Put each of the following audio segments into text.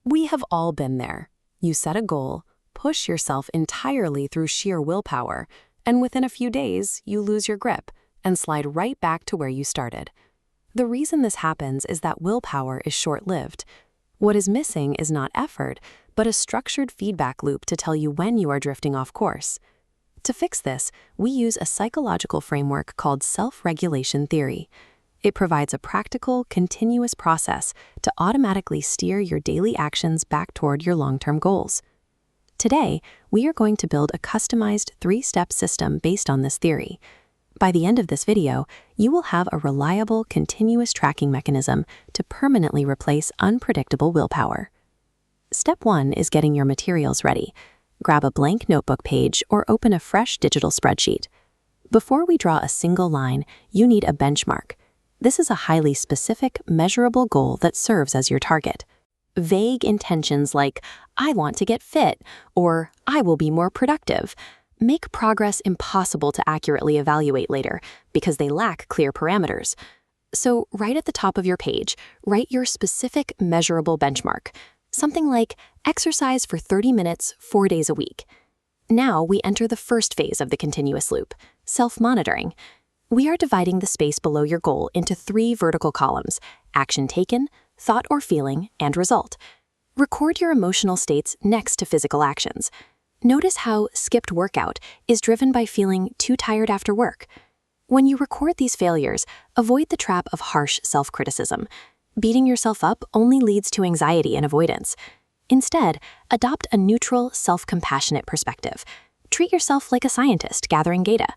We have all been there. You set a goal, push yourself entirely through sheer willpower, and within a few days, you lose your grip and slide right back to where you started. The reason this happens is that willpower is short-lived. What is missing is not effort, but a structured feedback loop to tell you when you are drifting off course. To fix this, we use a psychological framework called self-regulation theory. It provides a practical, continuous process to automatically steer your daily actions back toward your long-term goals. Today, we are going to build a customized 3-step system based on this theory. By the end of this video, you will have a reliable, continuous tracking mechanism to permanently replace unpredictable willpower. Step 1 is getting your materials ready. Grab a blank notebook page or open a fresh digital spreadsheet. Before we draw a single line, you need a benchmark. This is a highly specific, measurable goal that serves as your target. Vague intentions like, "I want to get fit," or "I will be more productive," make progress impossible to accurately evaluate later because they lack clear parameters. So right at the top of your page, write your specific, measurable benchmark. Something like, exercise for 30 minutes, 4 days a week. Now we enter the first phase of the continuous loop, self-monitoring. We are dividing the space below your goal into 3 vertical columns: action taken, thought or feeling, and result. Record your emotional states next to physical actions. Notice how skipped workout is driven by feeling too tired after work. When you record these failures, avoid the trap of harsh self-criticism. Beating yourself up only leads to anxiety and avoidance. Instead, adopt a neutral, self-compassionate perspective. Treat yourself like a scientist gathering data.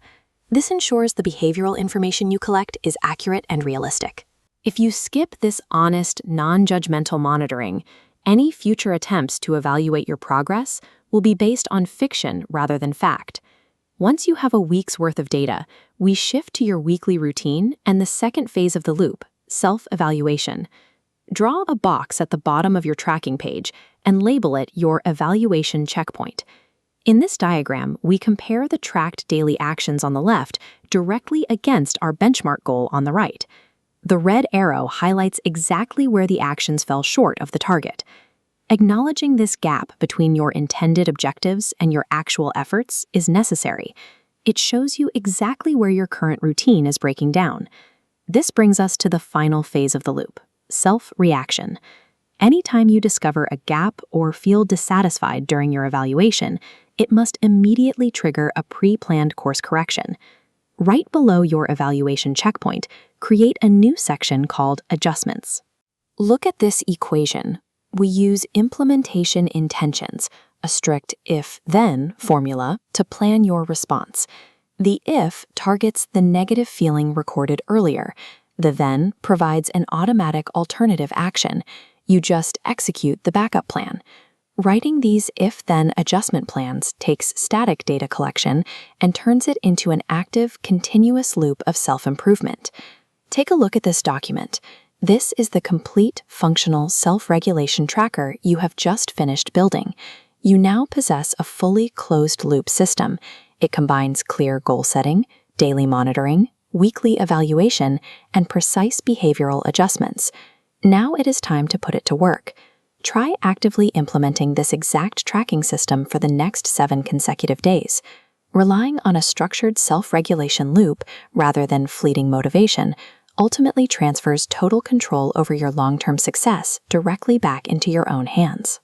This ensures the behavioral information you collect is accurate and realistic. If you skip this honest, non-judgmental monitoring, any future attempts to evaluate your progress will be based on fiction rather than fact. Once you have a week's worth of data, we shift to your weekly routine and the second phase of the loop, self-evaluation. Draw a box at the bottom of your tracking page and label it your evaluation checkpoint. In this diagram, we compare the tracked daily actions on the left directly against our benchmark goal on the right. The red arrow highlights exactly where the actions fell short of the target. Acknowledging this gap between your intended objectives and your actual efforts is necessary. It shows you exactly where your current routine is breaking down. This brings us to the final phase of the loop, self-reaction. Anytime you discover a gap or feel dissatisfied during your evaluation, it must immediately trigger a pre-planned course correction. Right below your evaluation checkpoint, create a new section called Adjustments. Look at this equation. We use implementation intentions, a strict if-then formula, to plan your response. The if targets the negative feeling recorded earlier. The then provides an automatic alternative action. You just execute the backup plan. Writing these if-then adjustment plans takes static data collection and turns it into an active, continuous loop of self-improvement. Take a look at this document. This is the complete, functional self-regulation tracker you have just finished building. You now possess a fully closed-loop system. It combines clear goal setting, daily monitoring, weekly evaluation, and precise behavioral adjustments. Now it is time to put it to work. Try actively implementing this exact tracking system for the next 7 consecutive days. Relying on a structured self-regulation loop rather than fleeting motivation ultimately transfers total control over your long-term success directly back into your own hands.